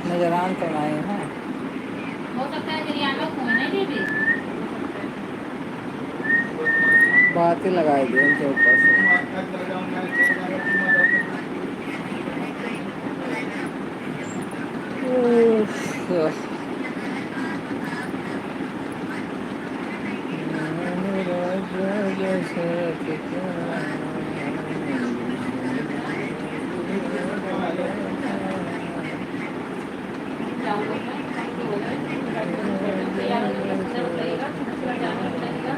नजरान तो नहीं है, हो सकता है जरियालो को है नहीं भी बात ही लगाई दी उनके ऊपर से। तैयार होने का कितना बताइएगा, दूसरा जाना बताइएगा।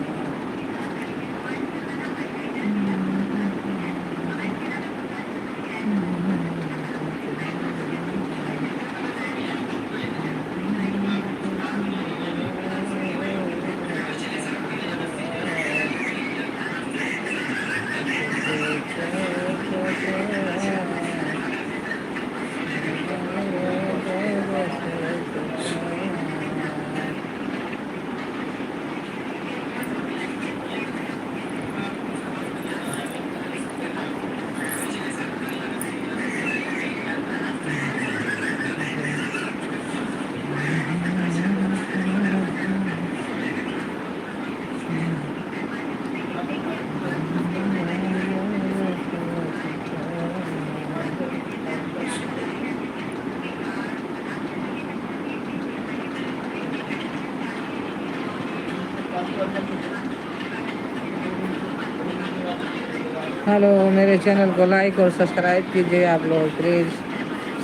हेलो, मेरे चैनल को लाइक और सब्सक्राइब कीजिए आप लोग, प्लीज़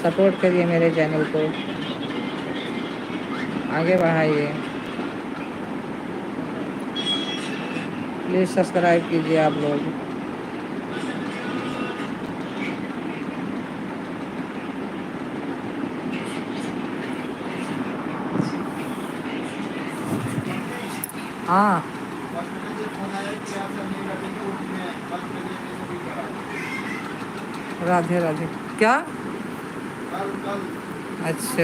सपोर्ट करिए मेरे चैनल को, आगे बढ़ाइए। प्लीज़ सब्सक्राइब कीजिए आप लोग। हाँ, राधे राधे। क्या? अच्छा,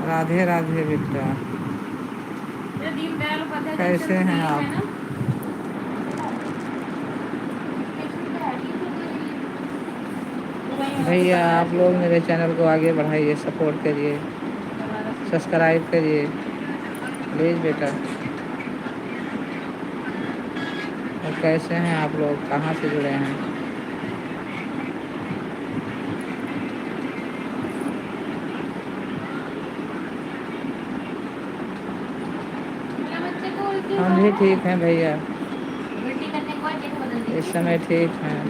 राधे राधे बेटा, कैसे हैं आप? भैया आप लोग मेरे चैनल को आगे बढ़ाइए, सपोर्ट करिए, सब्सक्राइब करिए प्लीज़ बेटा। और कैसे हैं आप लोग, कहाँ से जुड़े हैं? हम भी ठीक हैं भैया, इस समय ठीक हैं।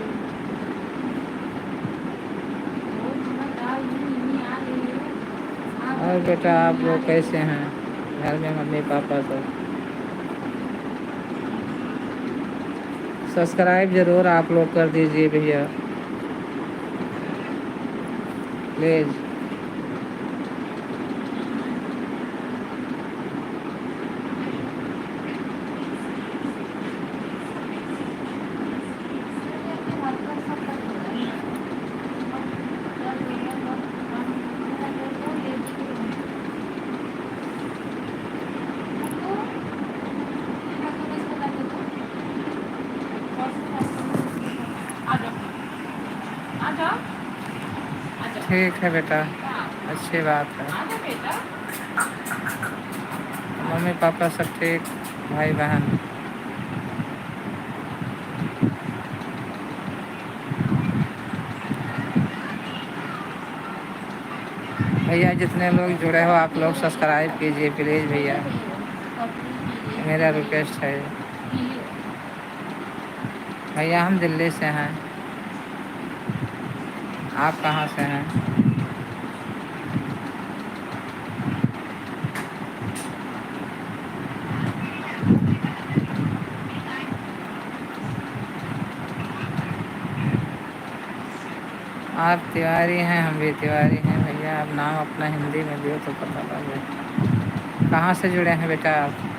और बेटा आप लोग कैसे हैं, घर में मम्मी पापा सब? सब्सक्राइब ज़रूर आप लोग कर दीजिए भैया, प्लीज़। ठीक है बेटा, अच्छी बात है। मम्मी पापा सब ठीक, भाई बहन? भैया जितने लोग जुड़े हो आप लोग सब्सक्राइब कीजिए प्लीज़ भैया, मेरा रिक्वेस्ट है। भैया हम दिल्ली से हैं, आप कहाँ से हैं? आप तिवारी हैं, हम भी तिवारी हैं भैया। आप नाम अपना हिंदी में दियो तो पता लगे। कहाँ से जुड़े हैं बेटा आप?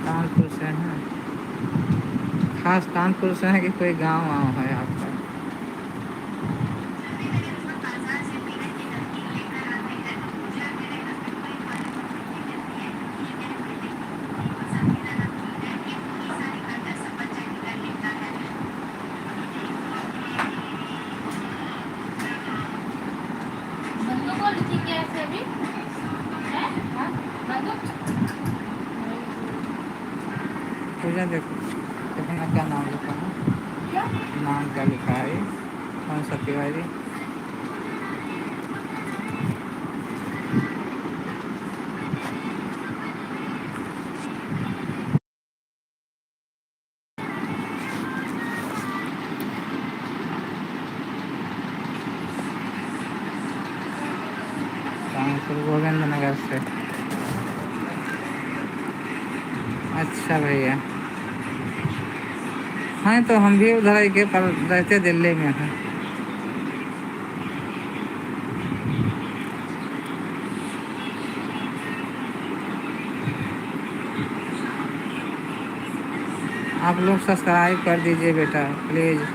कानपुर से हैं? खास कानपुर से हैं कि कोई गांव वाँव है आपका? बंदूक बोली थी क्या ऐसे अभी है? हाँ? बंदूक पूजा देखो देखना क्या नाम लिखा है, क्या? नाम क्या लिखा है ये? कौन सा तिवारी? कानपुर गोविंद नगर से। अच्छा भैया, हाँ तो हम भी उधर ही के पर रहते दिल्ली में हैं। आप लोग सब्सक्राइब कर दीजिए बेटा प्लीज़।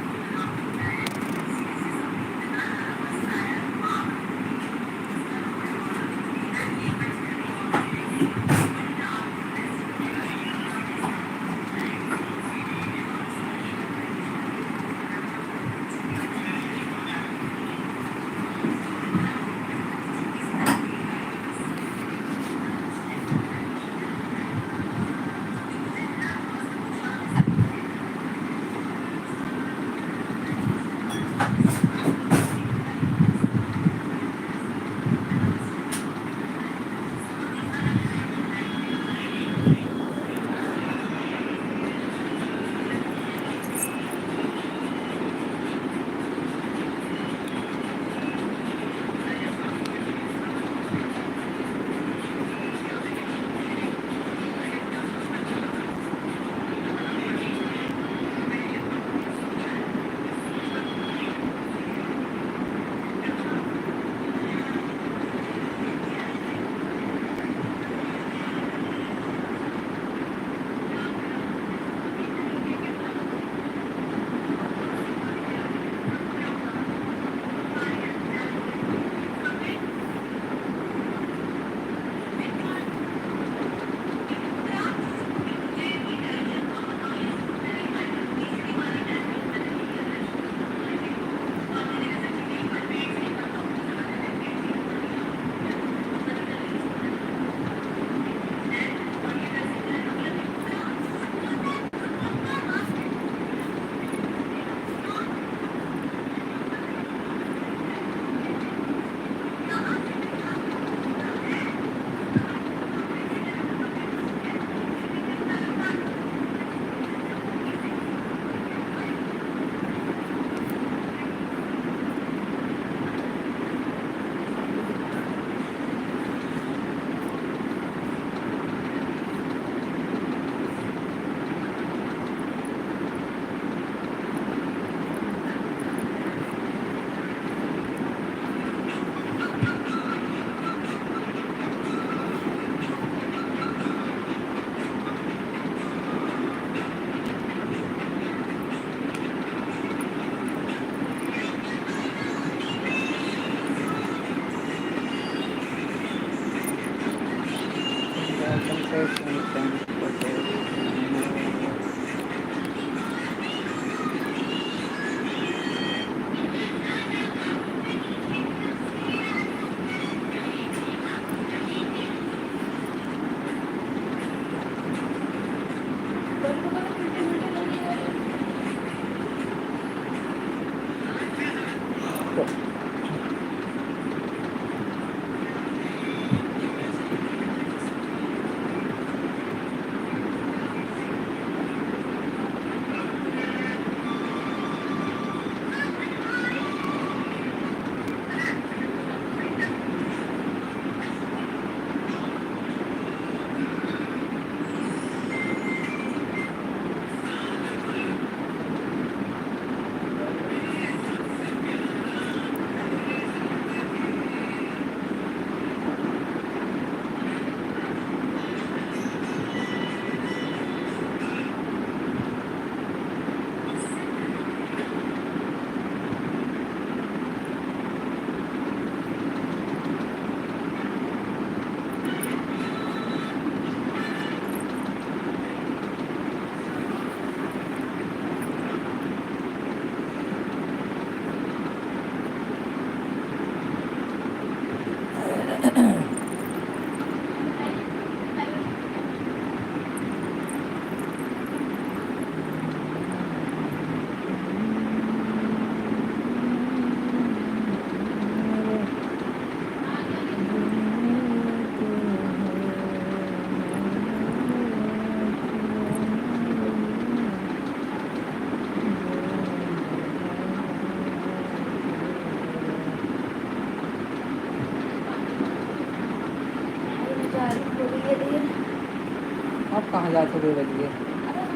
अब कहाँ जाते 2 बज गए?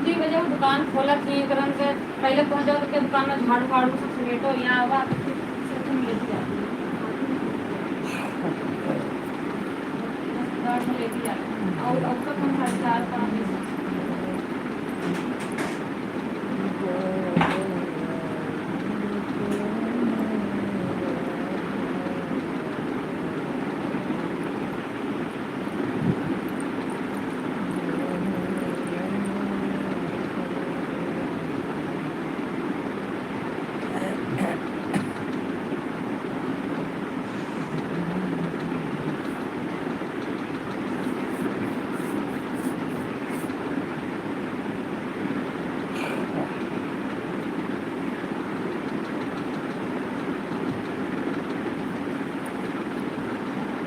2 बजे वो दुकान खोला थी तुरंत से पहले पहुंच जाओ तो क्या दुकान में झाड़ू फाड़ू सब समेटो यहाँ हुआ तो फिर से तुम लेती जाती गाड़ में लेती जाती और अब तक हम 4:30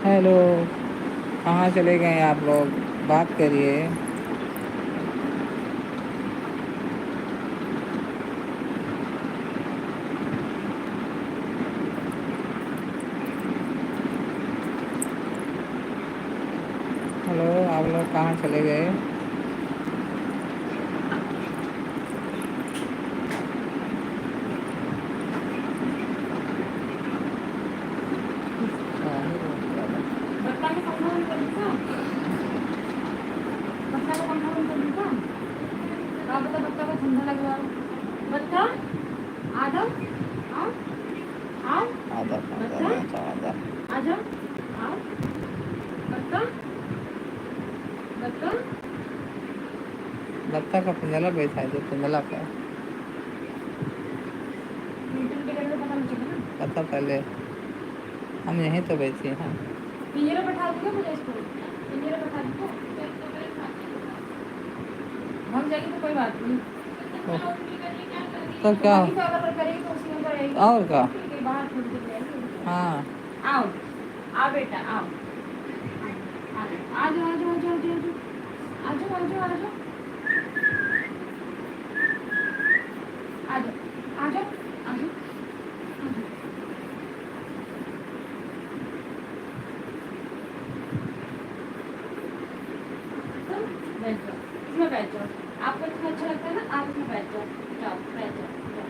हेलो, कहाँ चले गए आप लोग? बात करिए। हेलो, आप लोग कहाँ चले गए? बच्चा को पंखा बंद कर दूँ बच्चा को पंखा बंद कर दूँ क्या पता बच्चा को ठंडा लग रहा हो बच्चा आ जाओ आओ आओ बच्चा आ जाओ आओ बच्चा बच्चा बत्ता का पिंजला बैठा है, जो पिंजला का मीटर के जगह पता नहीं चला ना पता पहले हम यहीं तो बैठे हैं। पिंजरे बैठा दूँगा मुझे इसको पिंजरे बैठा दूँगा हम जाएंगे तो कोई बात नहीं तो क्या वहीं पे अगर करेगी तो उसी में रहेगी और क्या? ठीक है बाहर छोड़ के जाएगी हाँ, आओ आओ बेटा आओ आ जाओ आ जाओ आ जाओ आ जाओ आ जाओ आ जाओ आ जाओ आ जाओ आ जाओ बैठ जाओ इसमें बैठ जाओ आपको इतना अच्छा लगता है ना आप इसमें बैठ जाओ जाओ बैठ जाओ जाओ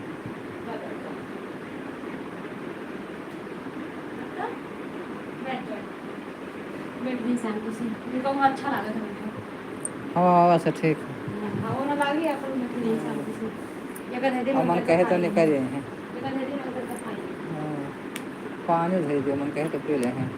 बैठ जाओ बैठ जाओ बैठ गई शांति से उनको वहाँ अच्छा लगा था मुझे हवा से ठीक है। हवा ना लगी अपन नहीं शांति से ये कर दे और मन कहे तो निकल जाए हैं। ये कर दे ना करके खाएंगे पानी भेज दे, मन कहे तो पी ले हैं।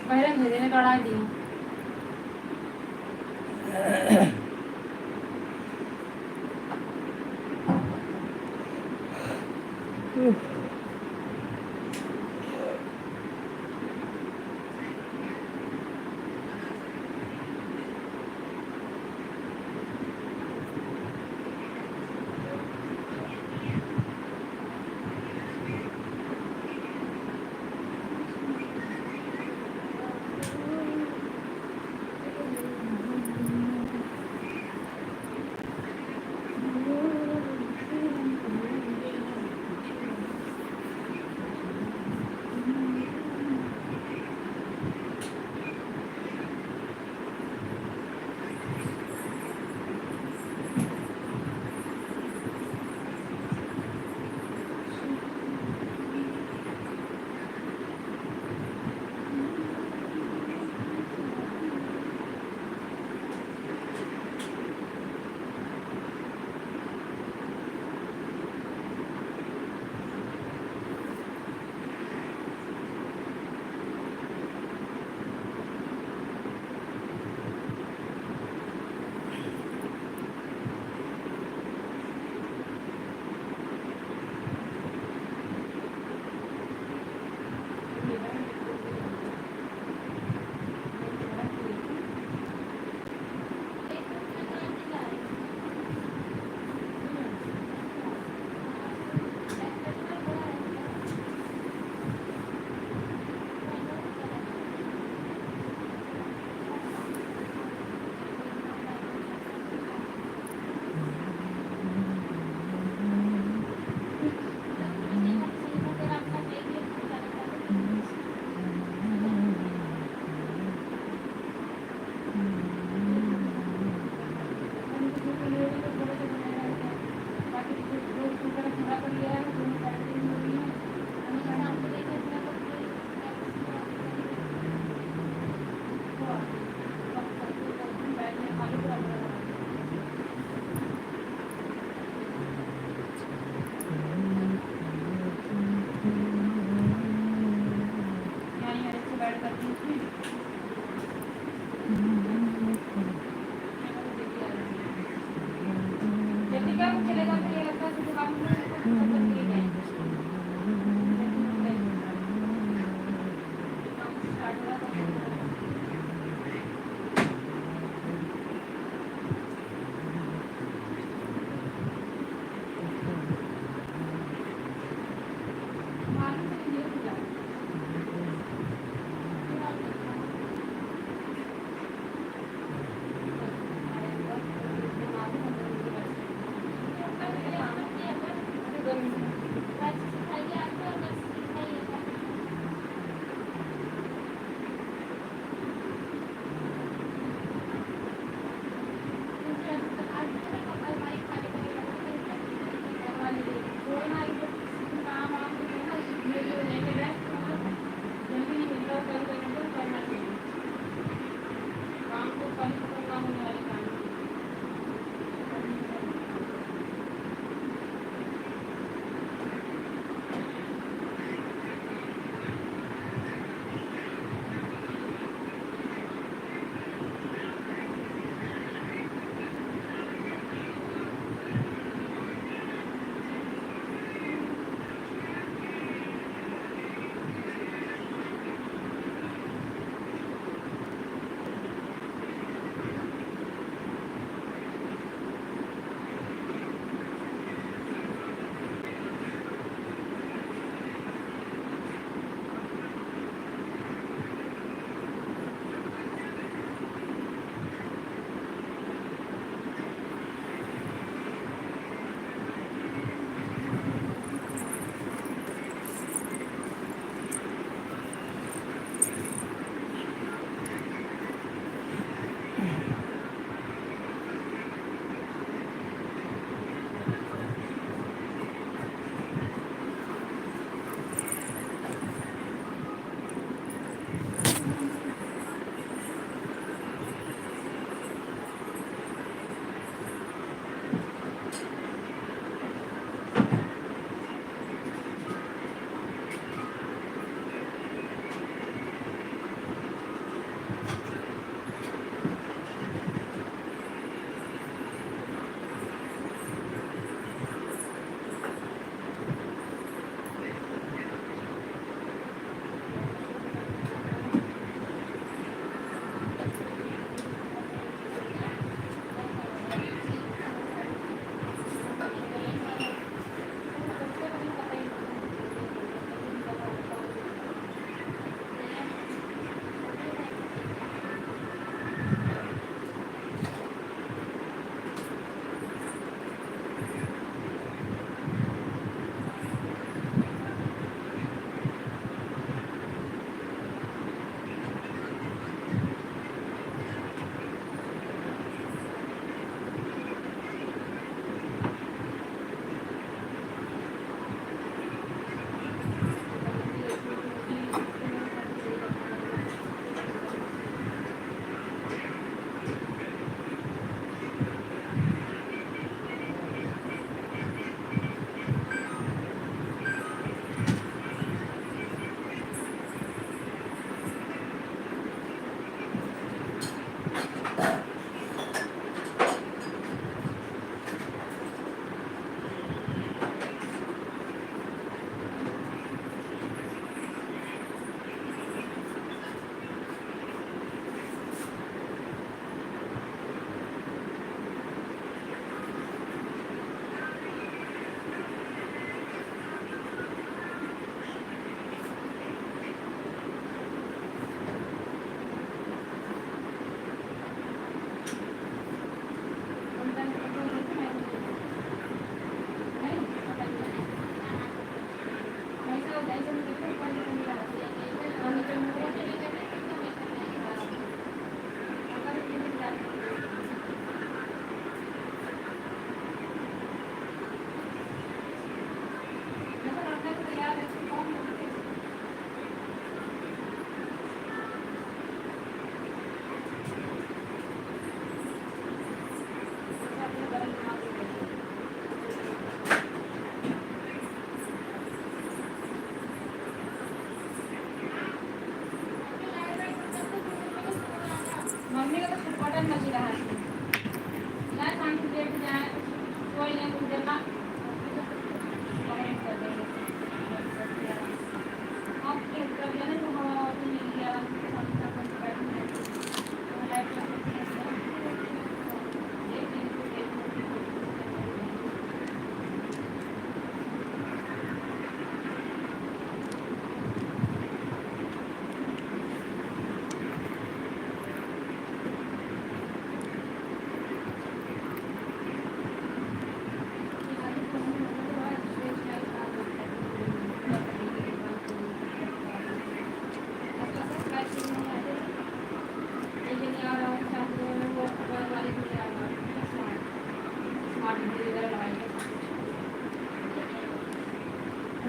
पहले मेरे ने कढ़ा दिया।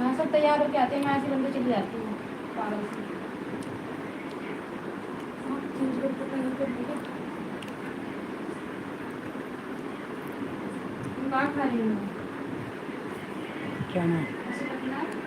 हाँ सब तैयार होके आते हैं, मैं ऐसे बंदे चली जाती हूँ पागल से। हाँ, चेंज करके कहीं पे देखो। तुम कहाँ खा रही हो? क्या ना ऐसे करना है।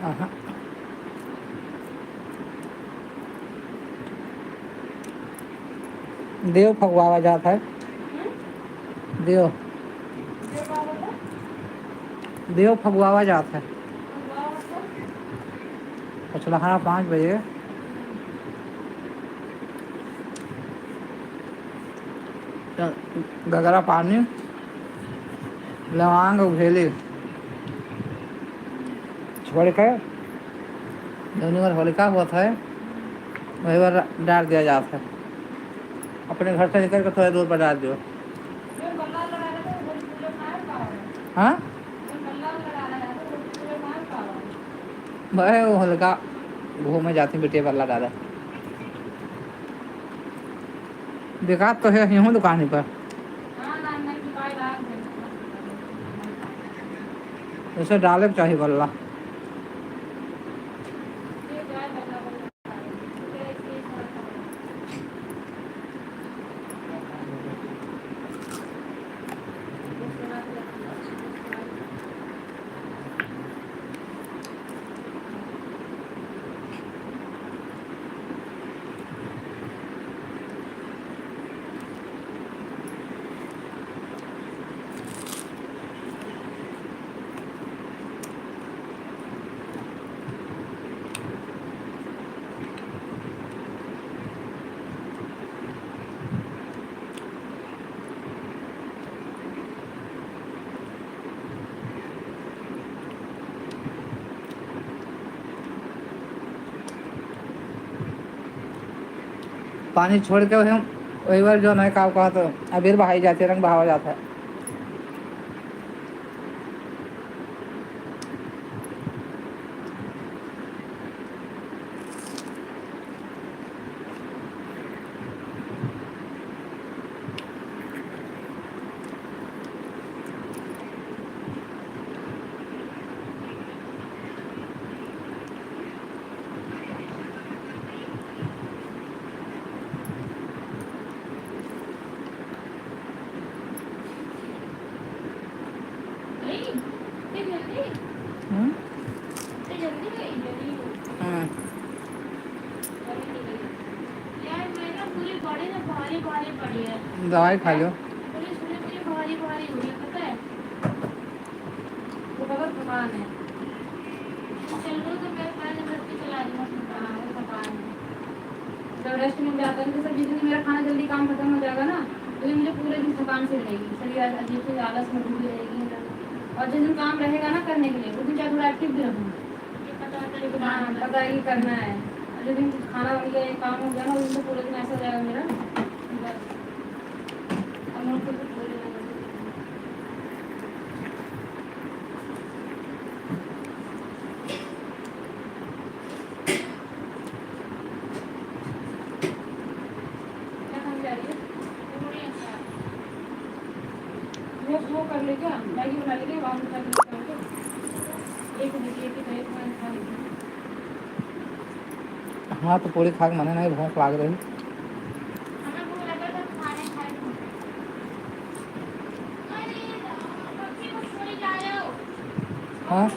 हाँ देव फगवावा जाता है देव देव फगवावा जाता है पछलहारा 5 बजे गगरा पानी लवांग उघेली छोड़कर दोनों बार होलिका हुआ था वही बार डाल दिया जाता है अपने घर से निकल कर थोड़ा दूर पर डाल दो हाँ भाई वो होलिका घूमे जाती बेटे बल्ला डाला देखा तो है यूँ दुकान पर इसे डाले के चाहिए गल्ला। पानी छोड़ के वही बार जो नहीं कहा तो अबीर बहाई जाती है, रंग बहावा जाता है। हाँ। दवाई खा लो। जब रेस्ट मिल जाता है तो जिस दिन मेरा खाना जल्दी काम खत्म हो जाएगा ना, तो मुझे पूरे दिन थकान से रहेगी, शरीर अजीब से आलस में डूबी रहेगी। और जिस दिन काम रहेगा ना करने के लिए, उस दिन चाहे थोड़ा एक्टिव भी रहूँ, पता है कि करना है। और जिस दिन खाना बन गया, काम हो गया ना, उस दिन तो पूरे दिन ऐसा हो जाएगा मेरा बस। अब मैं उसको कुछ बोलूँ ना। वो कर ले क्या, मैगी बना लेंगे वहाँ से एक खा लेंगे। हाँ तो पूरी खा के मने नहीं भूख लाग रही। हाँ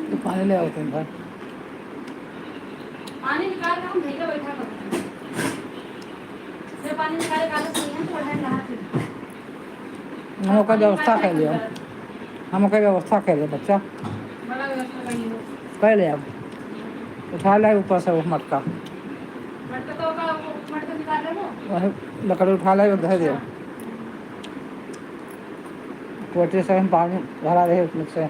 तो पानी ले आओ तुम भाई। पानी निकाल के हम भेजा बैठा करते हैं। जब पानी निकाले काले सही है तो बढ़ा रहा फिर। हम का व्यवस्था कर लिया, हम का व्यवस्था कर लिया बच्चा बड़ा व्यवस्था कर लिया कर ले। अब उठा ले ऊपर से वो मटका, मटका तो का मटका निकाल ले वो। वही लकड़ी उठा ले धर दिया। पोटे से हम पानी भरा रहे उसमें से।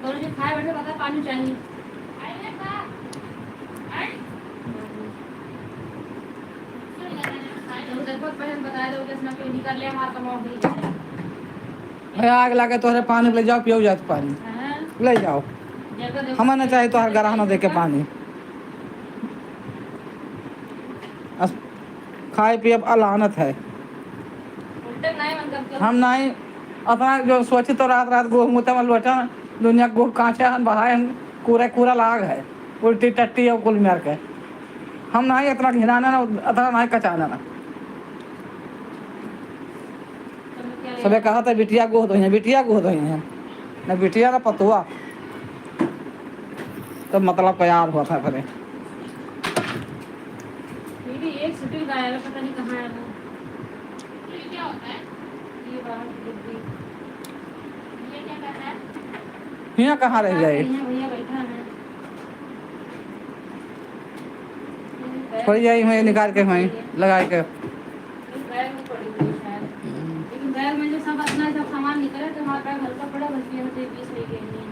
दोनों जो खाए बैठे पता पानी चाहिए। आग लगे तो पानी ले जाओ, पियो जाओ पानी ले जाओ। हमें ना चाहिए तो हर गराह ना दे के पानी। खाए पिए अलानत है। हम नहीं अपना जो सोचे तो रात रात गोह मुँह में लोटा दुनिया गोह कांचे हन बहाए कूड़ा कूड़ा लाग है, उल्टी टट्टी और कुल मिला के हम नहीं इतना घिनाना ना, इतना नहीं कचाना ना। सबे कहा था बिटिया गोद धोई है, बिटिया गोद धोई है ना, बिटिया ना पतुआ तो मतलब प्यार हुआ था फिर। दीदी एक सिटी गायब है, पता नहीं कहाँ है वो। ये क्या होता है? ये बाहर की डिब्बी। ये क्या कर रहा है? यहाँ कहाँ रह जाए, भैया बैठा है। पड़ जाए मैं निकाल के वहीं लगा के। बैग में पड़ी हुई है शायद, लेकिन बैग में जो सब अपना सब सामान निकला तो हमारा बैग हल्का पड़ा, बस ये होते 20 ले गए नहीं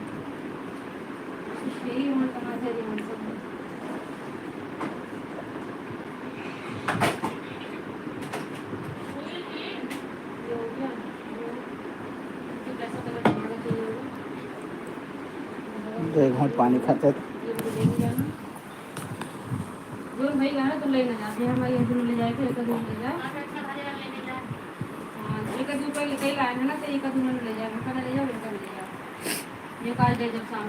यही हमारे कहाँ से रिमोट सब ये हो गया। ये कैसा कलर बनाना चाहिए वो? दो घूंट पानी खाते ये मुझे लेके जाना जो भाई गाना तो ले ना जाते हैं हमारे यहाँ ले जाए थे, एक दिन ले जाए। हाँ एक दिन पहले कई लाए हैं ना, तो एक दिन ले जाए, मैं ले जाओ, ले जाओ। ये काल दे जब शाम